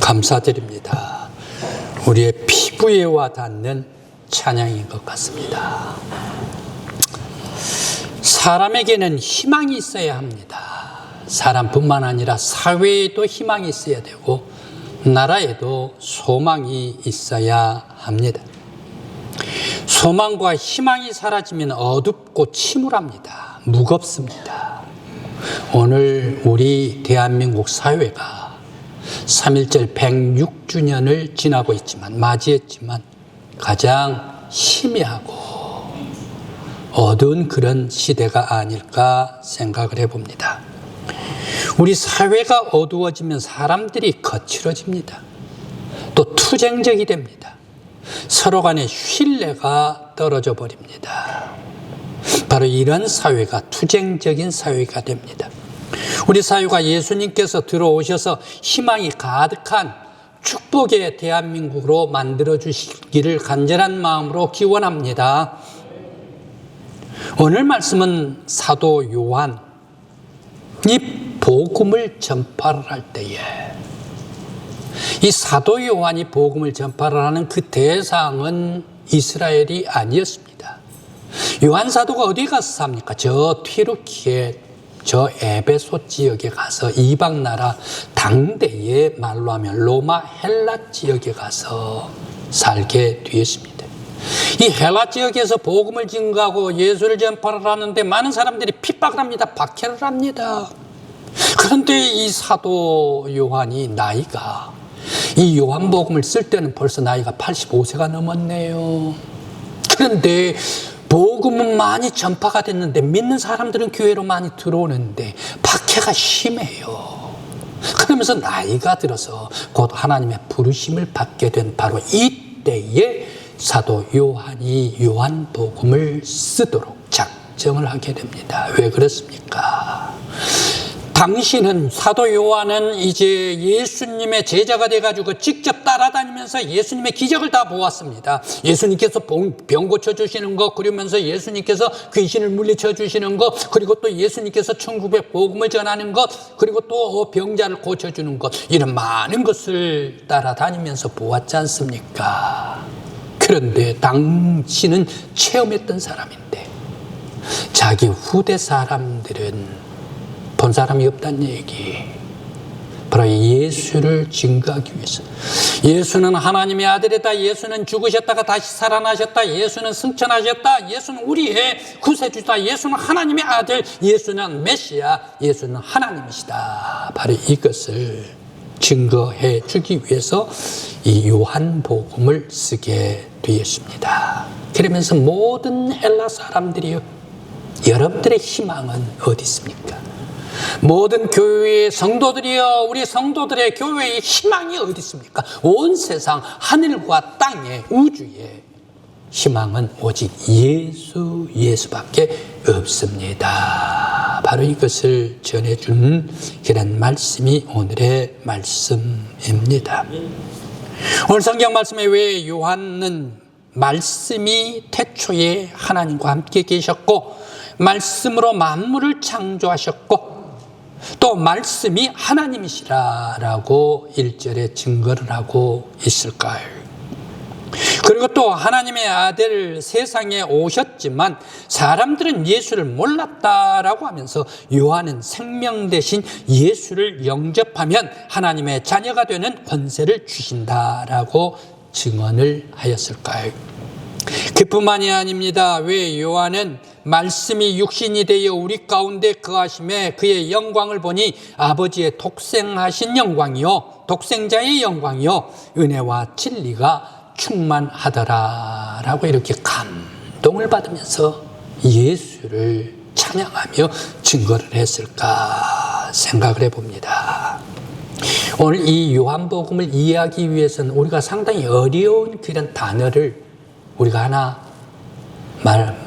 감사드립니다. 우리의 피부에 와 닿는 찬양인 것 같습니다. 사람에게는 희망이 있어야 합니다. 사람뿐만 아니라 사회에도 희망이 있어야 되고 나라에도 소망이 있어야 합니다. 소망과 희망이 사라지면 어둡고 침울합니다. 무겁습니다. 오늘 우리 대한민국 사회가 3.1절 106주년을 지나고 있지만, 맞이했지만 가장 희미하고 어두운 그런 시대가 아닐까 생각을 해봅니다. 우리 사회가 어두워지면 사람들이 거칠어집니다. 또 투쟁적이 됩니다. 서로 간의 신뢰가 떨어져 버립니다. 바로 이런 사회가 투쟁적인 사회가 됩니다. 우리 사회가 예수님께서 들어오셔서 희망이 가득한 축복의 대한민국으로 만들어 주시기를 간절한 마음으로 기원합니다. 오늘 말씀은 사도 요한이 복음을 전파를 할 때에, 이 사도 요한이 복음을 전파를 하는 그 대상은 이스라엘이 아니었습니다. 요한 사도가 어디 가서 삽니까? 저 튀르키예, 저 에베소 지역에 가서 이방 나라, 당대의 말로 하면 로마 헬라 지역에 가서 살게 되었습니다. 이 헬라 지역에서 복음을 증거하고 예수를 전파를 하는데 많은 사람들이 핍박을 합니다. 박해를 합니다. 그런데 이 사도 요한이 나이가, 이 요한복음을 쓸 때는 벌써 나이가 85세가 넘었네요. 그런데 복음은 많이 전파가 됐는데 믿는 사람들은 교회로 많이 들어오는데 박해가 심해요. 그러면서 나이가 들어서 곧 하나님의 부르심을 받게 된 바로 이때에 사도 요한이 요한복음을 쓰도록 작정을 하게 됩니다. 왜 그렇습니까? 당시는, 사도 요한은 이제 예수님의 제자가 돼가지고 직접 따라다니면서 예수님의 기적을 다 보았습니다. 예수님께서 병 고쳐주시는 것, 그러면서 예수님께서 귀신을 물리쳐 주시는 것, 그리고 또 예수님께서 천국의 복음을 전하는 것, 그리고 또 병자를 고쳐주는 것, 이런 많은 것을 따라다니면서 보았지 않습니까? 그런데 당신은 체험했던 사람인데 자기 후대 사람들은 본 사람이 없다는 얘기. 바로 예수를 증거하기 위해서. 예수는 하나님의 아들이다. 예수는 죽으셨다가 다시 살아나셨다. 예수는 승천하셨다. 예수는 우리의 구세주다. 예수는 하나님의 아들. 예수는 메시아. 예수는 하나님이시다. 바로 이것을 증거해 주기 위해서 이 요한복음을 쓰게 되었습니다. 그러면서 모든 헬라 사람들이요, 여러분들의 희망은 어디 있습니까? 모든 교회의 성도들이여, 우리 성도들의 교회의 희망이 어디 있습니까? 온 세상 하늘과 땅의 우주의 희망은 오직 예수밖에 없습니다. 바로 이것을 전해주는 그런 말씀이 오늘의 말씀입니다. 오늘 성경 말씀에 왜 요한은 말씀이 태초에 하나님과 함께 계셨고 말씀으로 만물을 창조하셨고 또 말씀이 하나님이시라라고 1절에 증거를 하고 있을까요? 그리고 또 하나님의 아들 세상에 오셨지만 사람들은 예수를 몰랐다라고 하면서 요한은 생명 대신 예수를 영접하면 하나님의 자녀가 되는 권세를 주신다라고 증언을 하였을까요? 그뿐만이 아닙니다. 왜 요한은 말씀이 육신이 되어 우리 가운데 거하심에 그의 영광을 보니 아버지의 독생하신 영광이요, 독생자의 영광이요, 은혜와 진리가 충만하더라 라고 이렇게 감동을 받으면서 예수를 찬양하며 증거를 했을까 생각을 해봅니다. 오늘 이 요한복음을 이해하기 위해서는 우리가 상당히 어려운 그런 단어를 우리가 하나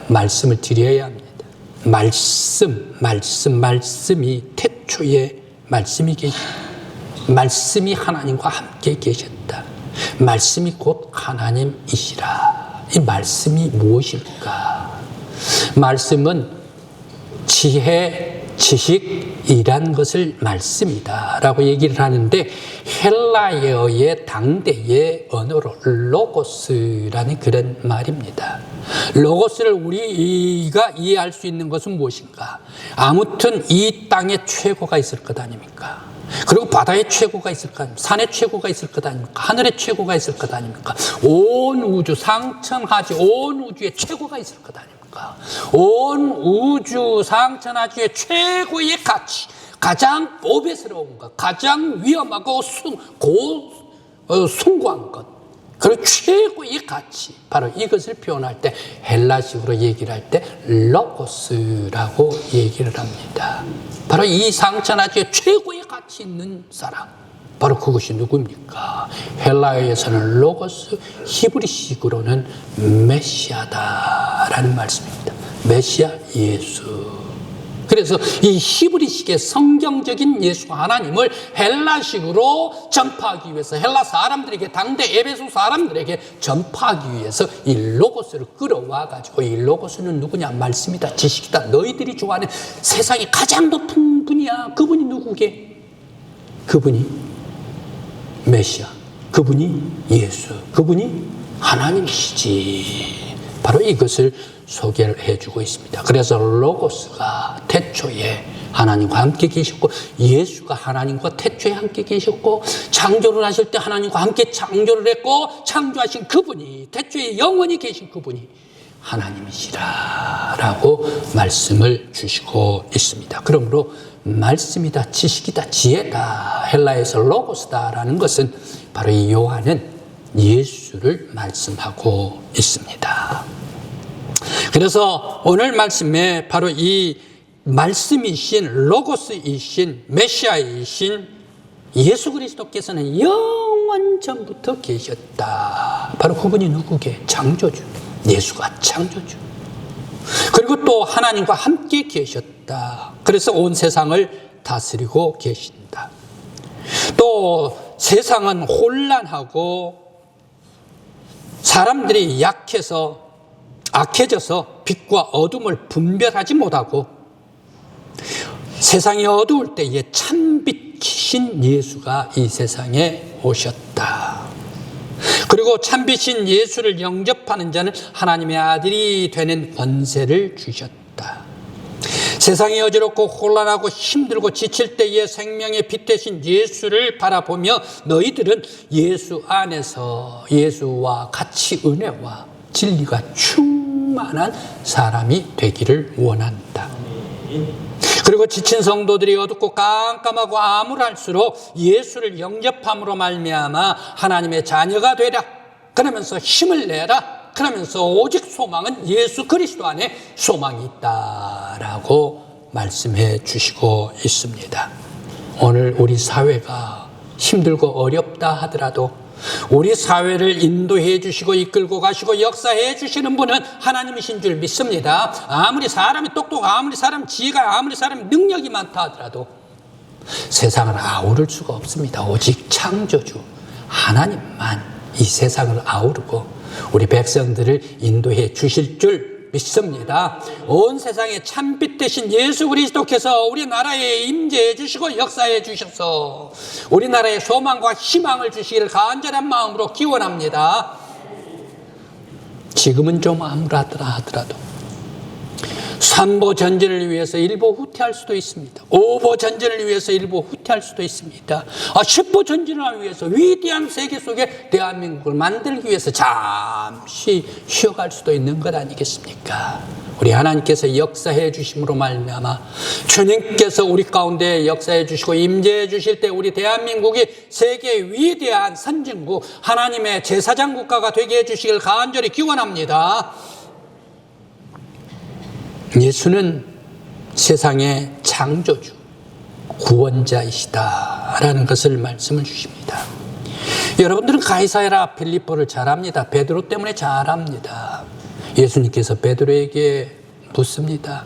말씀을 드려야 합니다. 말씀이 태초에 말씀이 계셨다. 말씀이 하나님과 함께 계셨다. 말씀이 곧 하나님이시라. 이 말씀이 무엇일까? 말씀은 지혜, 지식이란 것을 말씀이다 라고 얘기를 하는데, 헬라어의 당대의 언어로 로고스라는 그런 말입니다. 로고스를 우리가 이해할 수 있는 것은 무엇인가? 아무튼 이 땅에 최고가 있을 것 아닙니까? 그리고 바다의 최고가 있을 것 아닙니까? 산의 최고가 있을 것 아닙니까? 하늘의 최고가 있을 것 아닙니까? 온 우주, 상천하지 온 우주의 최고가 있을 것 아닙니까? 온 우주, 상천하지의 최고의 가치, 가장 보배스러운 것, 가장 위험하고 숭고한 것, 그리고 최고의 가치, 바로 이것을 표현할 때 헬라식으로 얘기를 할 때 로고스라고 얘기를 합니다. 바로 이 상천하지의 최고의 가치 있는 사람, 바로 그것이 누구입니까? 헬라어에서는 로고스, 히브리식으로는 메시아다라는 말씀입니다. 메시아, 예수. 그래서 이 히브리식의 성경적인 예수 하나님을 헬라식으로 전파하기 위해서, 헬라 사람들에게, 당대 에베소 사람들에게 전파하기 위해서 이 로고스를 끌어와 가지고, 이 로고스는 누구냐? 말씀이다, 지식이다, 너희들이 좋아하는 세상의 가장 높은 분이야. 그분이 누구게? 그분이 메시아, 그분이 예수, 그분이 하나님이시지. 바로 이것을 소개를 해주고 있습니다. 그래서 로고스가 태초에 하나님과 함께 계셨고, 예수가 하나님과 태초에 함께 계셨고, 창조를 하실 때 하나님과 함께 창조를 했고, 창조하신 그분이, 태초에 영원히 계신 그분이 하나님이시라 라고 말씀을 주시고 있습니다. 그러므로 말씀이다, 지식이다, 지혜다, 헬라에서 로고스다라는 것은 바로 이 요한은 예수를 말씀하고 있습니다. 그래서 오늘 말씀에 바로 이 말씀이신, 로고스이신, 메시아이신 예수 그리스도께서는 영원 전부터 계셨다. 바로 그분이 누구게? 창조주. 예수가 창조주. 그리고 또 하나님과 함께 계셨다. 그래서 온 세상을 다스리고 계신다. 또 세상은 혼란하고 사람들이 악해져서 빛과 어둠을 분별하지 못하고, 세상이 어두울 때에 참빛이신 예수가 이 세상에 오셨다. 그리고 참빛인 예수를 영접하는 자는 하나님의 아들이 되는 권세를 주셨다. 세상이 어지럽고 혼란하고 힘들고 지칠 때에 생명의 빛 되신 예수를 바라보며 너희들은 예수 안에서 예수와 같이 은혜와 진리가 충만한 사람이 되기를 원한다. 그리고 지친 성도들이 어둡고 깜깜하고 암울할수록 예수를 영접함으로 말미암아 하나님의 자녀가 되라. 그러면서 힘을 내라. 그러면서 오직 소망은 예수 그리스도 안에 소망이 있다라고 말씀해 주시고 있습니다. 오늘 우리 사회가 힘들고 어렵다 하더라도 우리 사회를 인도해 주시고 이끌고 가시고 역사해 주시는 분은 하나님이신 줄 믿습니다. 아무리 사람이 똑똑하고 아무리 사람 지혜가 아무리 사람 능력이 많다 하더라도 세상을 아우를 수가 없습니다. 오직 창조주 하나님만 이 세상을 아우르고 우리 백성들을 인도해 주실 줄 믿습니다. 온 세상에 참빛 되신 예수 그리스도께서 우리나라에 임재해 주시고 역사해 주셔서 우리나라에 소망과 희망을 주시기를 간절한 마음으로 기원합니다. 지금은 좀 암울하더라 하더라도 3보 전진을 위해서 1보 후퇴할 수도 있습니다. 5보 전진을 위해서 1보 후퇴할 수도 있습니다. 10보 전진을 위해서 위대한 세계 속에 대한민국을 만들기 위해서 잠시 쉬어갈 수도 있는 것 아니겠습니까? 우리 하나님께서 역사해 주심으로 말미암아 주님께서 우리 가운데 역사해 주시고 임재해 주실 때 우리 대한민국이 세계 위대한 선진국 하나님의 제사장 국가가 되게 해 주시길 간절히 기원합니다. 예수는 세상의 창조주, 구원자이시다라는 것을 말씀을 주십니다. 여러분들은 가이사랴 빌립보를 잘 압니다. 베드로 때문에 잘 압니다. 예수님께서 베드로에게 묻습니다.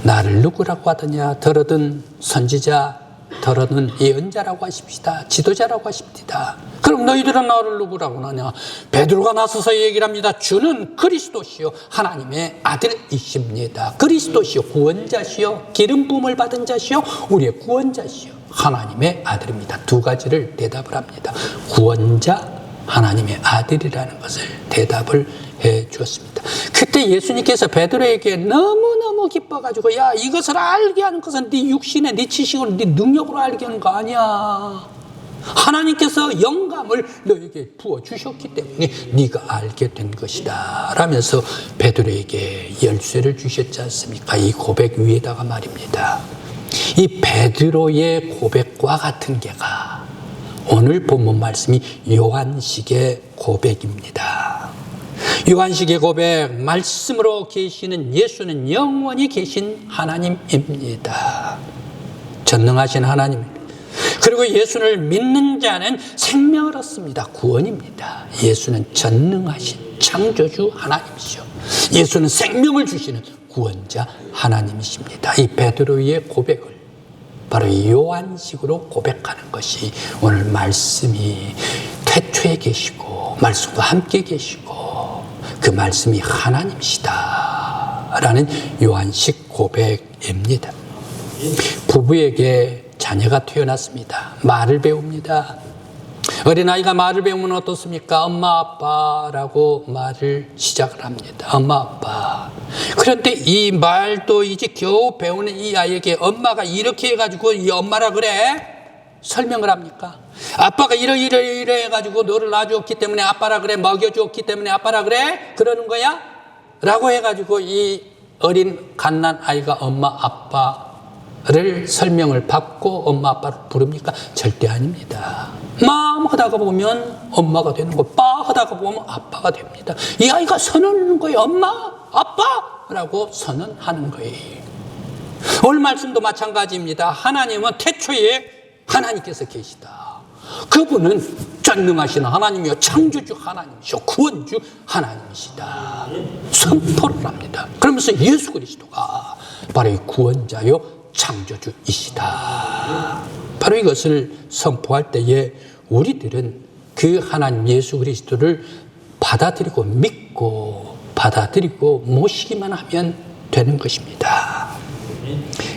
나를 누구라고 하더냐? 더러든 선지자, 더러든 예언자라고 하십시다. 지도자라고 하십니다. 그럼 너희들은 나를 누구라고 하냐? 베드로가 나서서 얘기를 합니다. 주는 그리스도시요 하나님의 아들이십니다. 그리스도시요 구원자시요 기름 부음을 받은 자시요 우리의 구원자시요 하나님의 아들입니다. 두 가지를 대답을 합니다. 구원자, 하나님의 아들이라는 것을 대답을 해 주었습니다. 그때 예수님께서 베드로에게 너무너무 기뻐가지고 야, 이것을 알게 하는 것은 네 육신의 네 지식으로 네 능력으로 알게 하는 거 아니야. 하나님께서 영감을 너에게 부어주셨기 때문에 네가 알게 된 것이다 라면서 베드로에게 열쇠를 주셨지 않습니까? 이 고백 위에다가 말입니다. 이 베드로의 고백과 같은 게가 오늘 본문 말씀이 요한식의 고백입니다. 요한식의 고백, 말씀으로 계시는 예수는 영원히 계신 하나님입니다. 전능하신 하나님입니다. 그리고 예수를 믿는 자는 생명을 얻습니다. 구원입니다. 예수는 전능하신 창조주 하나님이시죠. 예수는 생명을 주시는 구원자 하나님이십니다. 이 베드로의 고백을 바로 이 요한식으로 고백하는 것이 오늘 말씀이 태초에 계시고 말씀과 함께 계시고 그 말씀이 하나님이시다 라는 요한식 고백입니다. 부부에게 자녀가 태어났습니다. 말을 배웁니다. 어린아이가 말을 배우면 어떻습니까? 엄마 아빠라고 말을 시작을 합니다. 엄마 아빠. 그런데 이 말도 이제 겨우 배우는 이 아이에게 엄마가 이렇게 해가지고 이 엄마라 그래? 설명을 합니까? 아빠가 이래 해가지고 너를 낳아주었기 때문에 아빠라 그래? 먹여주었기 때문에 아빠라 그래? 그러는 거야? 라고 해가지고 이 어린 갓난 아이가 엄마 아빠를 설명을 받고 엄마 아빠를 부릅니까? 절대 아닙니다. 맘 하다가 보면 엄마가 되는 거, 빠 하다가 보면 아빠가 됩니다. 이 아이가 선언하는 거예요. 엄마, 아빠! 라고 선언하는 거예요. 오늘 말씀도 마찬가지입니다. 하나님은 태초에 하나님께서 계시다. 그분은 전능하신 하나님이요 창조주 하나님이시오 구원주 하나님이시다. 선포를 합니다. 그러면서 예수 그리스도가 바로 이 구원자요 창조주이시다. 바로 이것을 선포할 때에 우리들은 그 하나님 예수 그리스도를 받아들이고 믿고 받아들이고 모시기만 하면 되는 것입니다.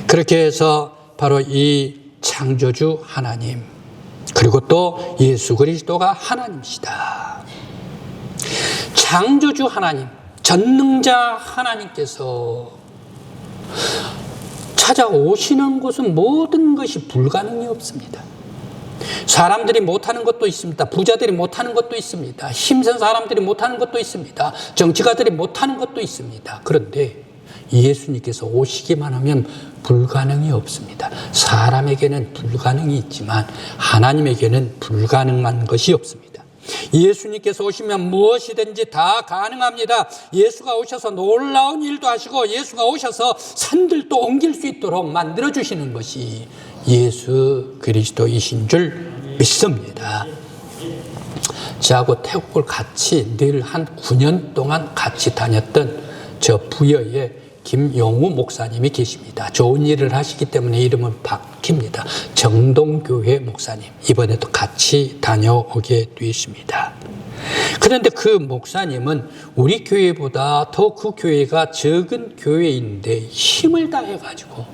그렇게 해서 바로 이 창조주 하나님 그리고 또 예수 그리스도가 하나님이시다. 창조주 하나님, 전능자 하나님께서 찾아오시는 곳은 모든 것이 불가능이 없습니다. 사람들이 못하는 것도 있습니다. 부자들이 못하는 것도 있습니다. 힘센 사람들이 못하는 것도 있습니다. 정치가들이 못하는 것도 있습니다. 그런데 예수님께서 오시기만 하면 불가능이 없습니다. 사람에게는 불가능이 있지만 하나님에게는 불가능한 것이 없습니다. 예수님께서 오시면 무엇이든지 다 가능합니다. 예수가 오셔서 놀라운 일도 하시고 예수가 오셔서 산들도 옮길 수 있도록 만들어주시는 것이 예수 그리스도이신 줄 믿습니다. 저하고 태국을 같이 늘 한 9년 동안 같이 다녔던 저 부여에 김용우 목사님이 계십니다. 좋은 일을 하시기 때문에 이름은 바뀝니다. 정동교회 목사님. 이번에도 같이 다녀오게 되었습니다. 그런데 그 목사님은 우리 교회보다 더 그 교회가 적은 교회인데 힘을 다해가지고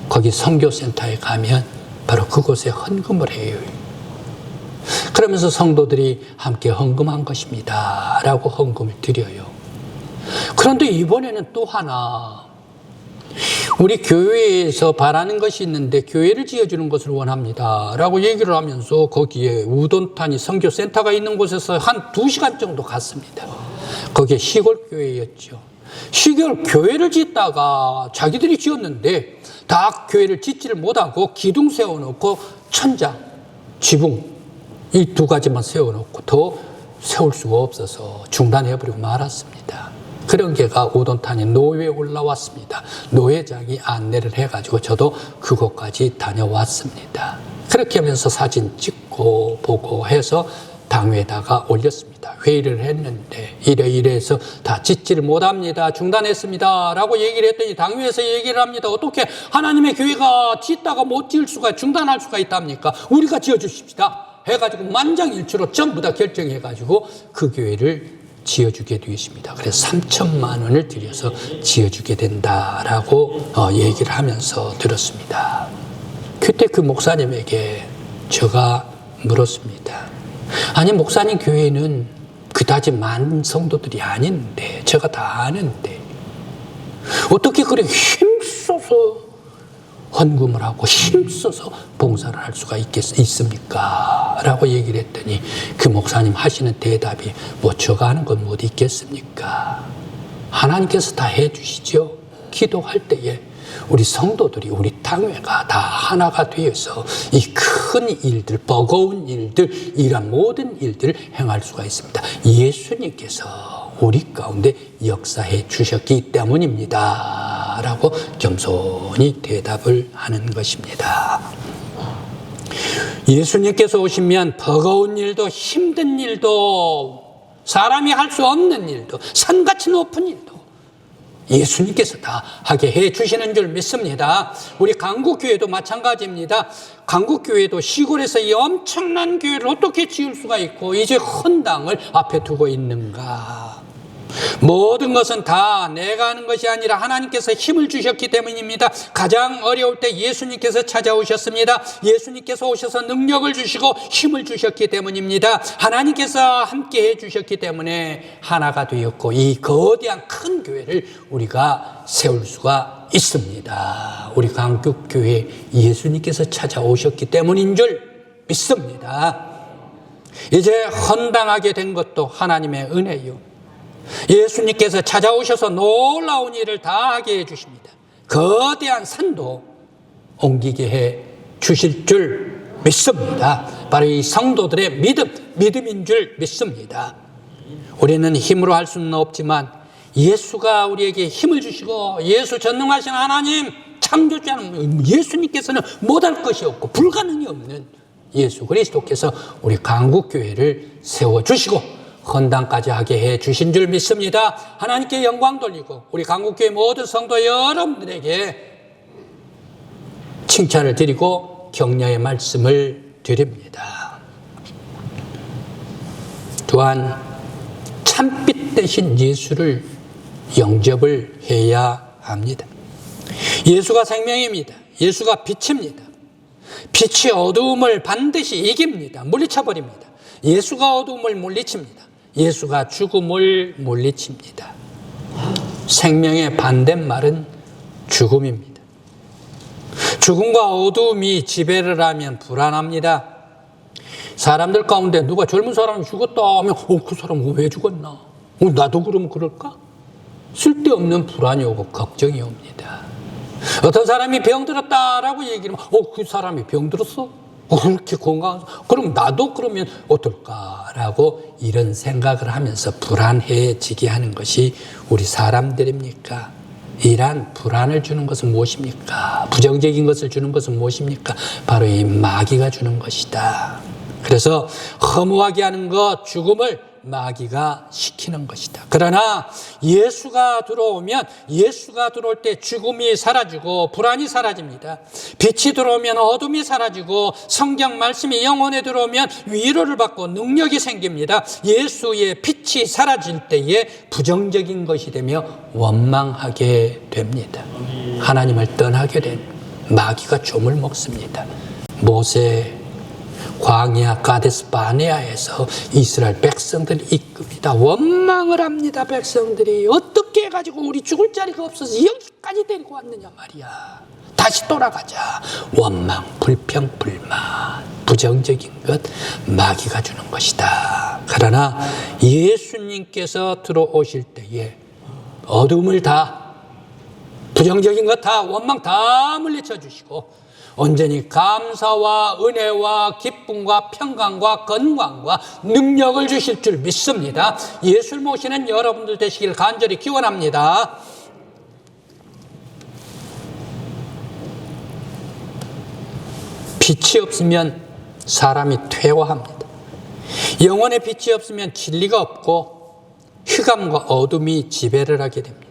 거기 선교센터에 가면 바로 그곳에 헌금을 해요. 그러면서 성도들이 함께 헌금한 것입니다. 라고 헌금을 드려요. 그런데 이번에는 또 하나 우리 교회에서 바라는 것이 있는데 교회를 지어주는 것을 원합니다 라고 얘기를 하면서 거기에 우돈탄이 선교센터가 있는 곳에서 한 2시간 정도 갔습니다. 거기에 시골 교회였죠. 시골 교회를 짓다가 자기들이 지었는데 다 교회를 짓지를 못하고 기둥 세워놓고 천장, 지붕 이 2가지만 세워놓고 더 세울 수가 없어서 중단해버리고 말았습니다. 그런 게가 우돈탄이 노회에 올라왔습니다. 노회장이 안내를 해가지고 저도 그곳까지 다녀왔습니다. 그렇게 하면서 사진 찍고 보고 해서 당회에다가 올렸습니다. 회의를 했는데 이래서 다 짓지를 못합니다. 중단했습니다. 라고 얘기를 했더니 당회에서 얘기를 합니다. 어떻게 하나님의 교회가 짓다가 못 지을 수가 중단할 수가 있답니까? 우리가 지어주십시다. 해가지고 만장일치로 전부 다 결정해가지고 그 교회를 지어주게 되었습니다. 그래서 3천만 원을 들여서 지어주게 된다라고 얘기를 하면서 들었습니다. 그때 그 목사님에게 제가 물었습니다. 아니, 목사님 교회는 그다지 많은 성도들이 아닌데, 제가 다 아는데 어떻게 그렇게 힘써서 헌금을 하고 힘써서 봉사를 할 수가 있습니까? 라고 얘기를 했더니 그 목사님 하시는 대답이 뭐 제가 하는 건 못 있겠습니까? 하나님께서 다 해주시죠. 기도할 때에 우리 성도들이, 우리 당회가 다 하나가 되어서 이 큰 일들, 버거운 일들, 이런 모든 일들을 행할 수가 있습니다. 예수님께서 우리 가운데 역사해 주셨기 때문입니다. 라고 겸손히 대답을 하는 것입니다. 예수님께서 오시면 버거운 일도 힘든 일도 사람이 할 수 없는 일도 산같이 높은 일도 예수님께서 다 하게 해 주시는 줄 믿습니다. 우리 강국교회도 마찬가지입니다. 강국교회도 시골에서 이 엄청난 교회를 어떻게 지을 수가 있고 이제 헌당을 앞에 두고 있는가? 모든 것은 다 내가 하는 것이 아니라 하나님께서 힘을 주셨기 때문입니다. 가장 어려울 때 예수님께서 찾아오셨습니다. 예수님께서 오셔서 능력을 주시고 힘을 주셨기 때문입니다. 하나님께서 함께 해주셨기 때문에 하나가 되었고 이 거대한 큰 교회를 우리가 세울 수가 있습니다. 우리 강국교회 예수님께서 찾아오셨기 때문인 줄 믿습니다. 이제 헌당하게 된 것도 하나님의 은혜요. 예수님께서 찾아오셔서 놀라운 일을 다 하게 해주십니다. 거대한 산도 옮기게 해 주실 줄 믿습니다. 바로 이 성도들의 믿음인 줄 믿습니다. 우리는 힘으로 할 수는 없지만 예수가 우리에게 힘을 주시고 예수 전능하신 하나님 창조자는 예수님께서는 못할 것이 없고 불가능이 없는 예수 그리스도께서 우리 강국교회를 세워주시고 헌당까지 하게 해 주신 줄 믿습니다. 하나님께 영광 돌리고 우리 강국교회 모든 성도 여러분들에게 칭찬을 드리고 격려의 말씀을 드립니다. 또한 참빛 대신 예수를 영접을 해야 합니다. 예수가 생명입니다. 예수가 빛입니다. 빛이 어두움을 반드시 이깁니다. 물리쳐버립니다. 예수가 어두움을 물리칩니다. 예수가 죽음을 물리칩니다. 생명의 반대말은 죽음입니다. 죽음과 어두움이 지배를 하면 불안합니다. 사람들 가운데 누가 젊은 사람이 죽었다 하면 그 사람은 왜 죽었나? 나도 그러면 그럴까? 쓸데없는 불안이 오고 걱정이 옵니다. 어떤 사람이 병들었다라고 얘기하면 그 사람이 병들었어? 그렇게 건강한, 그럼 나도 그러면 어떨까라고 이런 생각을 하면서 불안해지게 하는 것이 우리 사람들입니까? 이러한 불안을 주는 것은 무엇입니까? 부정적인 것을 주는 것은 무엇입니까? 바로 이 마귀가 주는 것이다. 그래서 허무하게 하는 것, 죽음을 마귀가 시키는 것이다. 그러나 예수가 들어오면 예수가 들어올 때 죽음이 사라지고 불안이 사라집니다. 빛이 들어오면 어둠이 사라지고 성경 말씀이 영혼에 들어오면 위로를 받고 능력이 생깁니다. 예수의 빛이 사라질 때에 부정적인 것이 되며 원망하게 됩니다. 하나님을 떠나게 된 마귀가 좀을 먹습니다. 모세 광야 가데스 바네아에서 이스라엘 백성들을 이끕니다. 원망을 합니다. 백성들이 어떻게 해가지고 우리 죽을 자리가 없어서 여기까지 데리고 왔느냐 말이야. 다시 돌아가자. 원망, 불평, 불만, 부정적인 것 마귀가 주는 것이다. 그러나 예수님께서 들어오실 때에 어둠을 다, 부정적인 것 다, 원망 다 물리쳐 주시고 온전히 감사와 은혜와 기쁨과 평강과 건강과 능력을 주실 줄 믿습니다. 예수를 모시는 여러분들 되시길 간절히 기원합니다. 빛이 없으면 사람이 퇴화합니다. 영혼의 빛이 없으면 진리가 없고 흑암과 어둠이 지배를 하게 됩니다.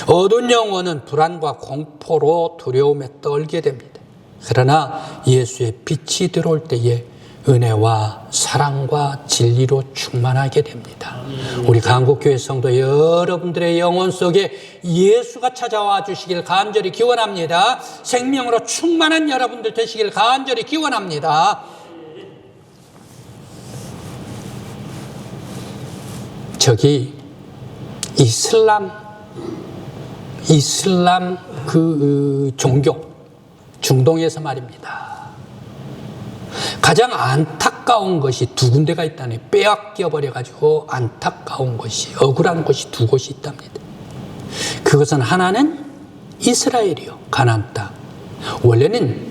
어두운 영혼은 불안과 공포로 두려움에 떨게 됩니다. 그러나 예수의 빛이 들어올 때에 은혜와 사랑과 진리로 충만하게 됩니다. 우리 한국교회 성도 여러분들의 영혼 속에 예수가 찾아와 주시길 간절히 기원합니다. 생명으로 충만한 여러분들 되시길 간절히 기원합니다. 저기 이슬람 그 종교, 중동에서 말입니다. 가장 안타까운 것이 두 군데가 있다니, 빼앗겨 버려가지고 안타까운 것이, 억울한 곳이 두 곳이 있답니다. 그것은 하나는 이스라엘이요, 가나안 땅. 원래는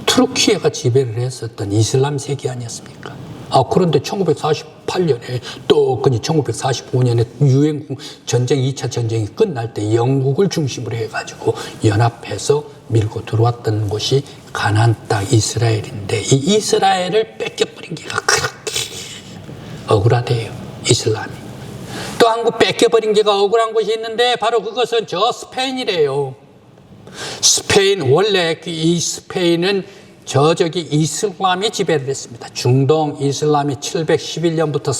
투르키예가 지배를 했었던 이슬람 세계 아니었습니까? 그런데 1948년에 또 1945년에 유엔군 전쟁, 2차 전쟁이 끝날 때 영국을 중심으로 해가지고 연합해서 밀고 들어왔던 곳이 가나안 땅 이스라엘인데, 이 이스라엘을 뺏겨버린 게가 그렇게 억울하대요, 이슬람이. 또 한 곳 뺏겨버린 게가 억울한 곳이 있는데 바로 그것은 저 스페인이래요. 스페인, 원래 이 스페인은 저기 이슬람이 지배를 했습니다. 중동 이슬람이 711년부터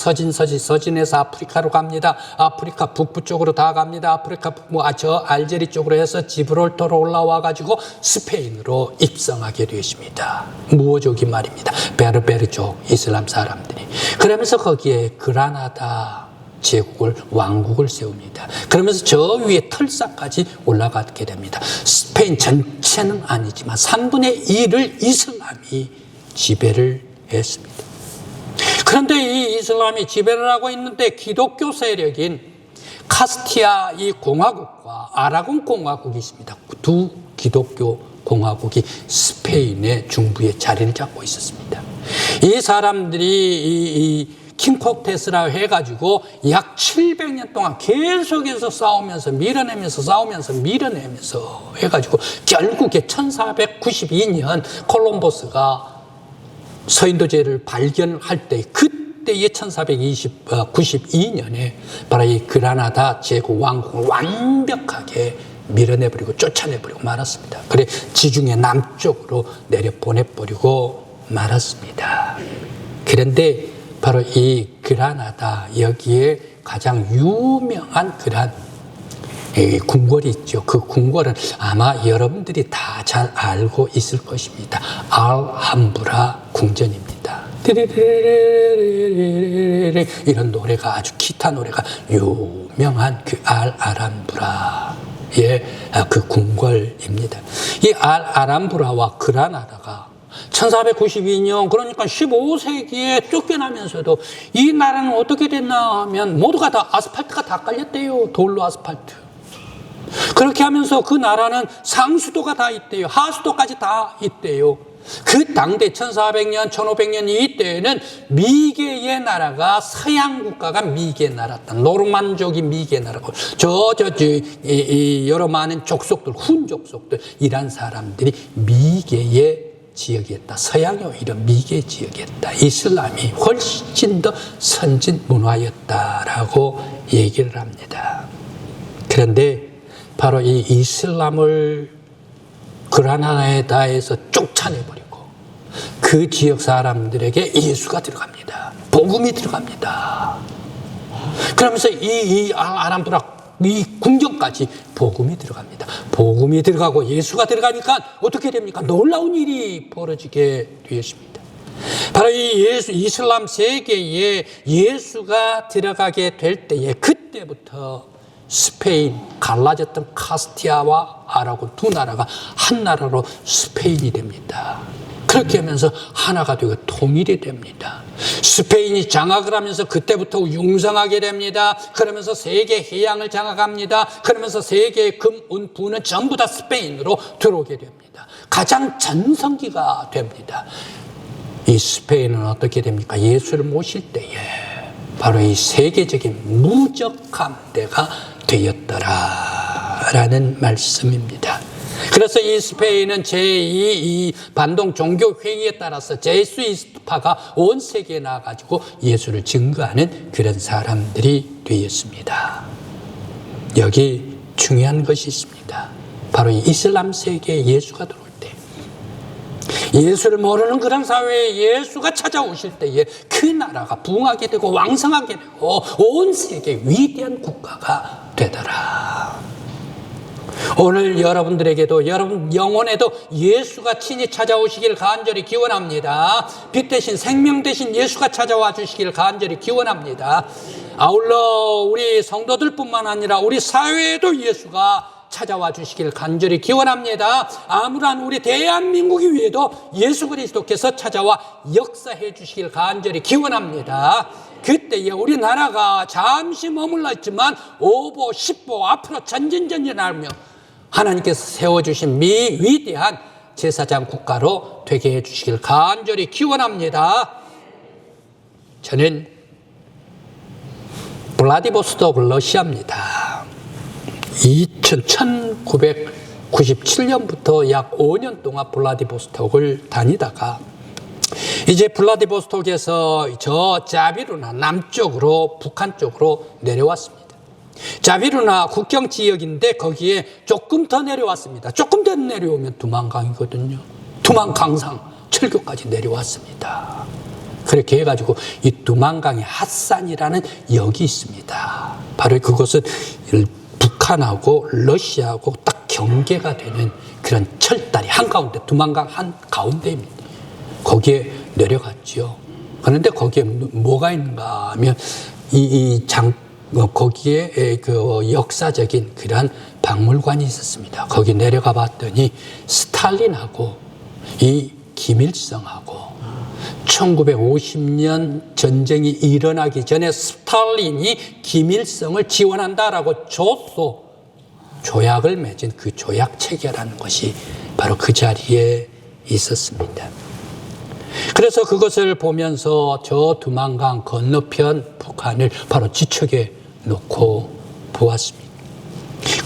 서진에서 아프리카로 갑니다. 아프리카 북부 쪽으로 다 갑니다. 아프리카 북부, 저 알제리 쪽으로 해서 지브롤터로 올라와 가지고 스페인으로 입성하게 되십니다. 무어족이 말입니다. 베르베르족 이슬람 사람들이. 그러면서 거기에 그라나다 제국을, 왕국을 세웁니다. 그러면서 저 위에 털사까지 올라가게 됩니다. 스페인 전체는 아니지만 3분의 1을 이슬람이 지배를 했습니다. 그런데 이 이슬람이 지배를 하고 있는데 기독교 세력인 카스티아 이 공화국과 아라곤 공화국이 있습니다. 두 기독교 공화국이 스페인의 중부에 자리를 잡고 있었습니다. 이 사람들이 킹콕테스라 해가지고 약 700년 동안 계속해서 싸우면서 밀어내면서 해가지고 결국에 1492년 콜럼버스가 서인도제를 발견할 때, 그때의 1492년에 바로 이 그라나다 제국 왕국을 완벽하게 밀어내버리고 쫓아내버리고 말았습니다. 그래 지중해 남쪽으로 내려보내버리고 말았습니다. 그런데 바로 이 그라나다, 여기에 가장 유명한 궁궐이 있죠. 그 궁궐은 아마 여러분들이 다 잘 알고 있을 것입니다. 알함브라 궁전입니다. 이런 노래가, 아주 기타 노래가 유명한 그 알함브라의 그 궁궐입니다. 이 알함브라와 그라나다가 1492년, 그러니까 15세기에 쫓겨나면서도 이 나라는 어떻게 됐나 하면 모두가 다 아스팔트가 다 깔렸대요. 돌로 아스팔트. 그렇게 하면서 그 나라는 상수도가 다 있대요. 하수도까지 다 있대요. 그 당대 1400년, 1500년 이때에는 미개의 나라가, 서양 국가가 미개 나라였다. 노르만족이 미개 나라고, 여러 많은 족속들, 훈 족속들, 이란 사람들이 미개의 지역이었다. 서양이 오히려 미개 지역이었다. 이슬람이 훨씬 더 선진 문화였다라고 얘기를 합니다. 그런데 바로 이 이슬람을 그라나다에서 쫓아내버리고 그 지역 사람들에게 예수가 들어갑니다. 복음이 들어갑니다. 그러면서 이 알함브라 이 궁전까지 복음이 들어갑니다. 복음이 들어가고 예수가 들어가니까 어떻게 됩니까? 놀라운 일이 벌어지게 되었습니다. 바로 이 이슬람 세계에 예수가 들어가게 될 때에, 그때부터 스페인, 갈라졌던 카스티아와 아라곤 두 나라가 한 나라로 스페인이 됩니다. 그렇게 하면서 하나가 되고 통일이 됩니다. 스페인이 장악을 하면서 그때부터 융성하게 됩니다. 그러면서 세계 해양을 장악합니다. 그러면서 세계의 금, 은, 부는 전부 다 스페인으로 들어오게 됩니다. 가장 전성기가 됩니다. 이 스페인은 어떻게 됩니까? 예수를 모실 때에 바로 이 세계적인 무적함 때가 되었더라라는 말씀입니다. 그래서 이 스페인은 제2 반동 종교 회의에 따라서 제수이스트파가 온 세계에 나와가지고 예수를 증거하는 그런 사람들이 되었습니다. 여기 중요한 것이 있습니다. 바로 이 이슬람 세계에 예수가 들어올 때, 예수를 모르는 그런 사회에 예수가 찾아오실 때에 그 나라가 부흥하게 되고 왕성하게 되고 온 세계 위대한 국가가 되더라. 오늘 여러분들에게도 여러분 영혼에도 예수가 친히 찾아오시길 간절히 기원합니다. 빛 대신 생명 대신 예수가 찾아와 주시길 간절히 기원합니다. 아울러 우리 성도들뿐만 아니라 우리 사회에도 예수가 찾아와 주시길 간절히 기원합니다. 아무런 우리 대한민국이 위에도 예수 그리스도께서 찾아와 역사해 주시길 간절히 기원합니다. 그때에 우리나라가 잠시 머물러 있지만 5보 10보 앞으로 전진하며 하나님께서 세워주신 위대한 제사장 국가로 되게 해주시길 간절히 기원합니다. 저는 블라디보스토크 러시아입니다. 1997년부터 약 5년 동안 블라디보스토크를 다니다가 이제 블라디보스토크에서 저 자비루나 남쪽으로 북한 쪽으로 내려왔습니다. 자비루나 국경 지역인데 거기에 조금 더 내려왔습니다. 조금 더 내려오면 두만강이거든요. 두만강상 철교까지 내려왔습니다. 그렇게 해가지고 이 두만강의 핫산이라는 역이 있습니다. 바로 그것은 북한하고 러시아하고 딱 경계가 되는 그런 철다리 한가운데, 두만강 한가운데입니다. 거기에 내려갔죠. 그런데 거기에 뭐가 있는가 하면 거기에 그 역사적인 그런 박물관이 있었습니다. 거기 내려가 봤더니 스탈린하고 이 김일성하고 1950년 전쟁이 일어나기 전에 스탈린이 김일성을 지원한다라고 조약을 맺은 그 조약 체결하는 것이 바로 그 자리에 있었습니다. 그래서 그것을 보면서 저 두만강 건너편 북한을 바로 지척에 놓고 보았습니다.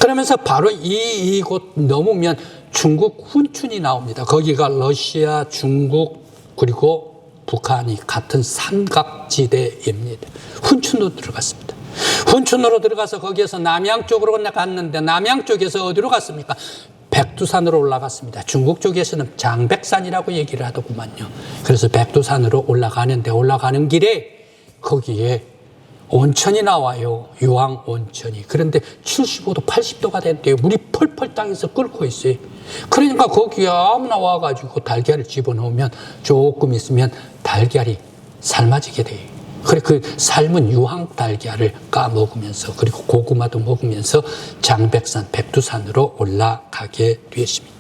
그러면서 바로 이곳 넘으면 중국 훈춘이 나옵니다. 거기가 러시아, 중국 그리고 북한이 같은 삼각지대입니다. 훈춘으로 들어갔습니다. 훈춘으로 들어가서 거기에서 남양 쪽으로 갔는데 남양 쪽에서 어디로 갔습니까? 백두산으로 올라갔습니다. 중국 쪽에서는 장백산이라고 얘기를 하더구만요. 그래서 백두산으로 올라가는 길에 거기에 온천이 나와요. 유황 온천이. 그런데 75도, 80도가 된대요. 물이 펄펄 땅에서 끓고 있어요. 그러니까 거기에 아무나 와가지고 달걀을 집어넣으면 조금 있으면 달걀이 삶아지게 돼요. 그래 그 삶은 유황 달걀을 까먹으면서 그리고 고구마도 먹으면서 장백산, 백두산으로 올라가게 되었습니다.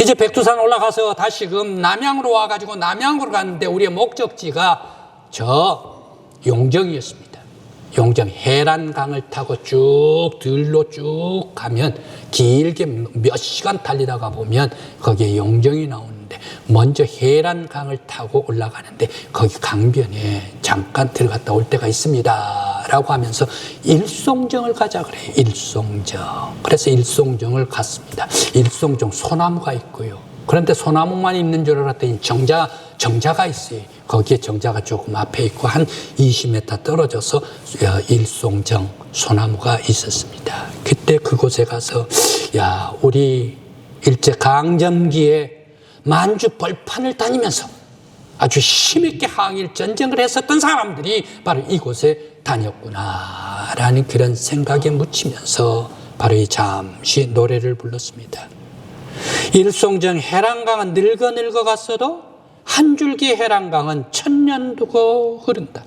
이제 백두산 올라가서 다시금 남양으로 와가지고 남양으로 갔는데 우리의 목적지가 저 용정이었습니다. 용정 해란강을 타고 쭉 들로 쭉 가면 길게 몇 시간 달리다가 보면 거기에 용정이 나오는데 먼저 해란강을 타고 올라가는데 거기 강변에 잠깐 들어갔다 올 때가 있습니다 라고 하면서 일송정을 가자 그래요. 일송정. 그래서 일송정을 갔습니다. 일송정 소나무가 있고요. 그런데 소나무만 있는 줄 알았더니 정자가 있어요. 거기에 정자가 조금 앞에 있고 한 20m 떨어져서 일송정 소나무가 있었습니다. 그때 그곳에 가서 우리 일제강점기에 만주 벌판을 다니면서 아주 힘있게 항일 전쟁을 했었던 사람들이 바로 이곳에 다녔구나라는 그런 생각에 묻히면서 바로 이 잠시 노래를 불렀습니다. 일송정 해란강은 늙어 갔어도 한 줄기 해란강은 천년 두고 흐른다.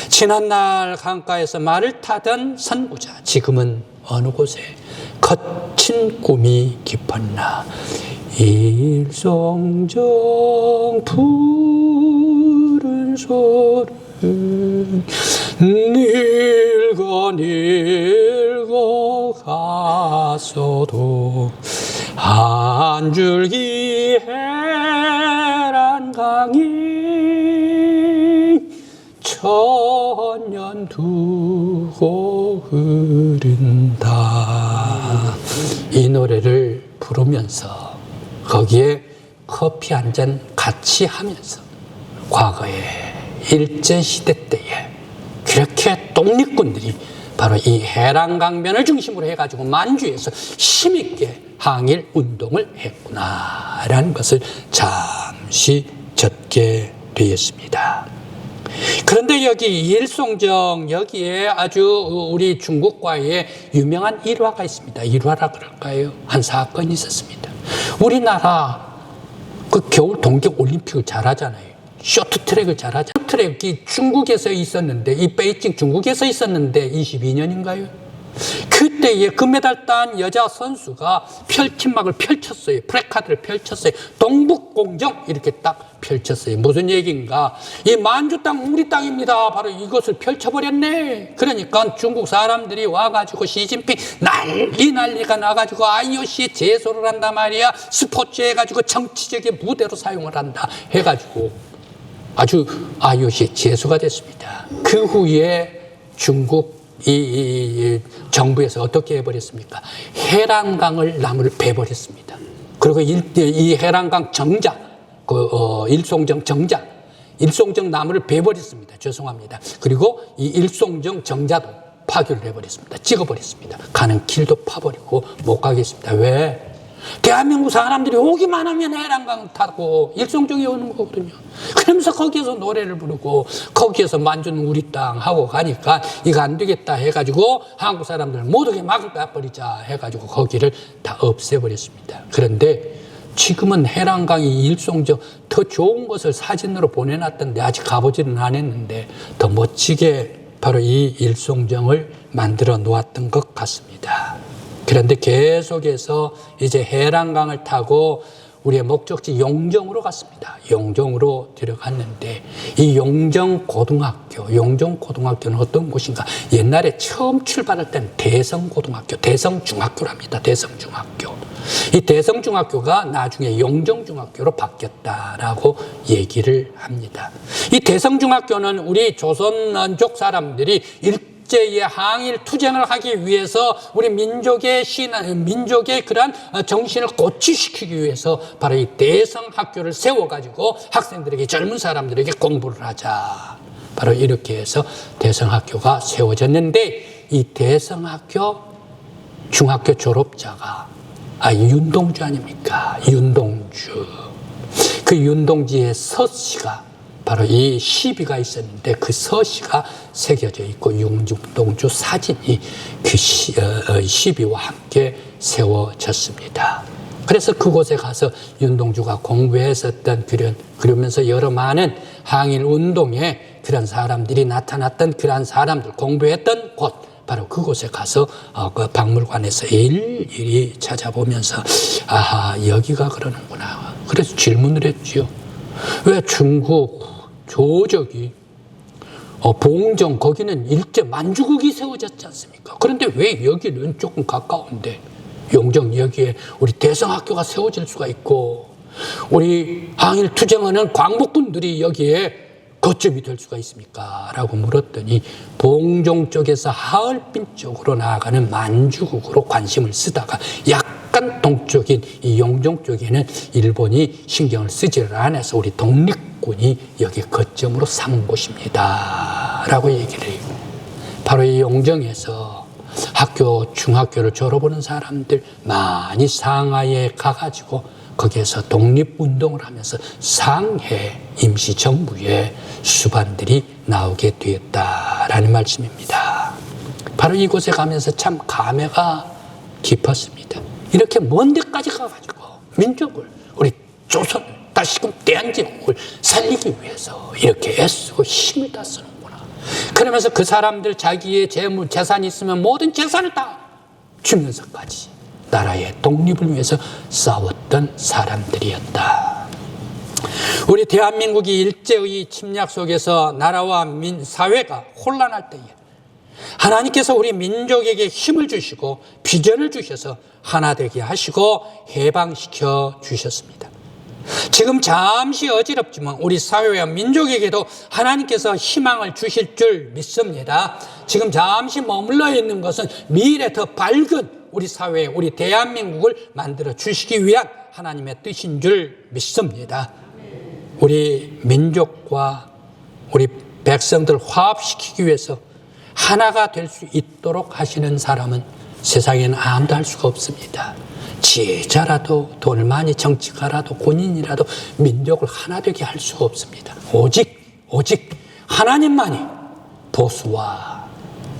지난날 강가에서 말을 타던 선구자 지금은 어느 곳에 거친 꿈이 깊었나. 일송정 푸른 소른 늙어 갔어도 한 줄기 해란강이 천년 두고 흐른다. 이 노래를 부르면서 거기에 커피 한 잔 같이 하면서 과거에 일제시대 때에 그렇게 독립군들이 바로 이 해란강변을 중심으로 해가지고 만주에서 힘있게 항일 운동을 했구나라는 것을 참 잠시 젖게 되었습니다. 그런데 여기 일송정 여기에 아주 우리 중국과의 유명한 일화가 있습니다. 일화라 그럴까요? 한 사건이 있었습니다. 우리나라 그 겨울 동계 올림픽을 잘하잖아요. 쇼트트랙을 잘하죠. 쇼트트랙이 중국에서 있었는데, 이 베이징 중국에서 있었는데 22년인가요? 그때에 금메달 딴 여자 선수가 펼침막을 펼쳤어요. 프레카드를 펼쳤어요. 동북공정 이렇게 딱 펼쳤어요. 무슨 얘기인가? 이 만주 땅 우리 땅입니다. 바로 이것을 펼쳐버렸네. 그러니까 중국 사람들이 와가지고 시진핑 난리가 나가지고 IOC에 제소를 한단 말이야. 스포츠 해가지고 정치적인 무대로 사용을 한다 해가지고 아주 IOC에 제소가 됐습니다. 그 후에 중국 이 정부에서 어떻게 해버렸습니까? 해란강을 나무를 베버렸습니다. 그리고 이 해란강 정자, 일송정 정자, 일송정 나무를 베버렸습니다. 죄송합니다. 그리고 이 일송정 정자도 파괴를 해버렸습니다. 찍어버렸습니다. 가는 길도 파버리고 못 가겠습니다. 왜? 대한민국 사람들이 오기만 하면 해란강 타고 일송정에 오는 거거든요. 그러면서 거기에서 노래를 부르고 거기에서 만주는 우리 땅 하고 가니까 이거 안 되겠다 해가지고 한국 사람들 모두게 막아버리자 해가지고 거기를 다 없애버렸습니다. 그런데 지금은 해란강이 일송정 더 좋은 것을 사진으로 보내놨던데 아직 가보지는 않았는데 더 멋지게 바로 이 일송정을 만들어 놓았던 것 같습니다. 그런데 계속해서 이제 해란강을 타고 우리의 목적지 용정으로 갔습니다. 용정으로 들어갔는데 이 용정고등학교는 어떤 곳인가? 옛날에 처음 출발할 때는 대성고등학교, 대성중학교랍니다. 대성중학교. 이 대성중학교가 나중에 용정중학교로 바뀌었다라고 얘기를 합니다. 이 대성중학교는 우리 조선족 사람들이 일제의 항일 투쟁을 하기 위해서 우리 민족의 그러한 정신을 고취시키기 위해서 바로 이 대성학교를 세워가지고 학생들에게 젊은 사람들에게 공부를 하자. 바로 이렇게 해서 대성학교가 세워졌는데 이 대성학교 중학교 졸업자가 윤동주 아닙니까? 윤동주. 그 윤동주의 서씨가 바로 이 시비가 있었는데 그 서시가 새겨져 있고 윤동주 사진이 그 시비와 함께 세워졌습니다. 그래서 그곳에 가서 윤동주가 공부했었던 그러면서 여러 많은 항일 운동에 그런 사람들이 나타났던 그런 사람들 공부했던 곳 바로 그곳에 가서 그 박물관에서 일일이 찾아보면서 아하 여기가 그러는구나. 그래서 질문을 했죠. 왜 중국 조적이 봉정 거기는 일제 만주국이 세워졌지 않습니까? 그런데 왜 여기는 조금 가까운데 용정 여기에 우리 대성학교가 세워질 수가 있고 우리 항일 투쟁하는 광복군들이 여기에 거점이 될 수가 있습니까? 라고 물었더니 봉정 쪽에서 하얼빈 쪽으로 나아가는 만주국으로 관심을 쓰다가 약간 동쪽인 이 용정 쪽에는 일본이 신경을 쓰지를 않아서 우리 독립군이 여기 거점으로 삼은 곳입니다. 라고 얘기를 해요. 바로 이 용정에서 중학교를 졸업하는 사람들 많이 상하이에 가가지고 거기에서 독립운동을 하면서 상해 임시정부의 수반들이 나오게 되었다라는 말씀입니다. 바로 이곳에 가면서 참 감회가 깊었습니다. 이렇게 먼 데까지 가가지고 민족을 우리 조선을 다시금 대한민국을 살리기 위해서 이렇게 애쓰고 힘을 다 쓰는구나. 그러면서 그 사람들 자기의 재물 재산이 있으면 모든 재산을 다 주면서까지 나라의 독립을 위해서 싸웠던 사람들이었다. 우리 대한민국이 일제의 침략 속에서 나라와 사회가 혼란할 때에 하나님께서 우리 민족에게 힘을 주시고 비전을 주셔서 하나 되게 하시고 해방시켜 주셨습니다. 지금 잠시 어지럽지만 우리 사회와 민족에게도 하나님께서 희망을 주실 줄 믿습니다. 지금 잠시 머물러 있는 것은 미래 더 밝은 우리 사회, 우리 대한민국을 만들어 주시기 위한 하나님의 뜻인 줄 믿습니다. 우리 민족과 우리 백성들 화합시키기 위해서 하나가 될 수 있도록 하시는 사람은 세상에는 아무도 할 수가 없습니다. 지혜자라도 돈을 많이 정치가라도 군인이라도 민족을 하나 되게 할 수 없습니다. 오직 하나님만이 보수와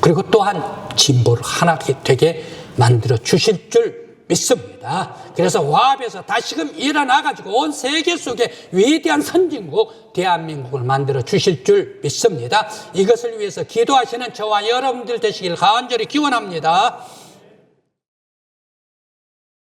그리고 또한 진보를 하나 되게 만들어 주실 줄 믿습니다. 그래서 화합에서 다시금 일어나가지고 온 세계 속에 위대한 선진국 대한민국을 만들어 주실 줄 믿습니다. 이것을 위해서 기도하시는 저와 여러분들 되시길 간절히 기원합니다.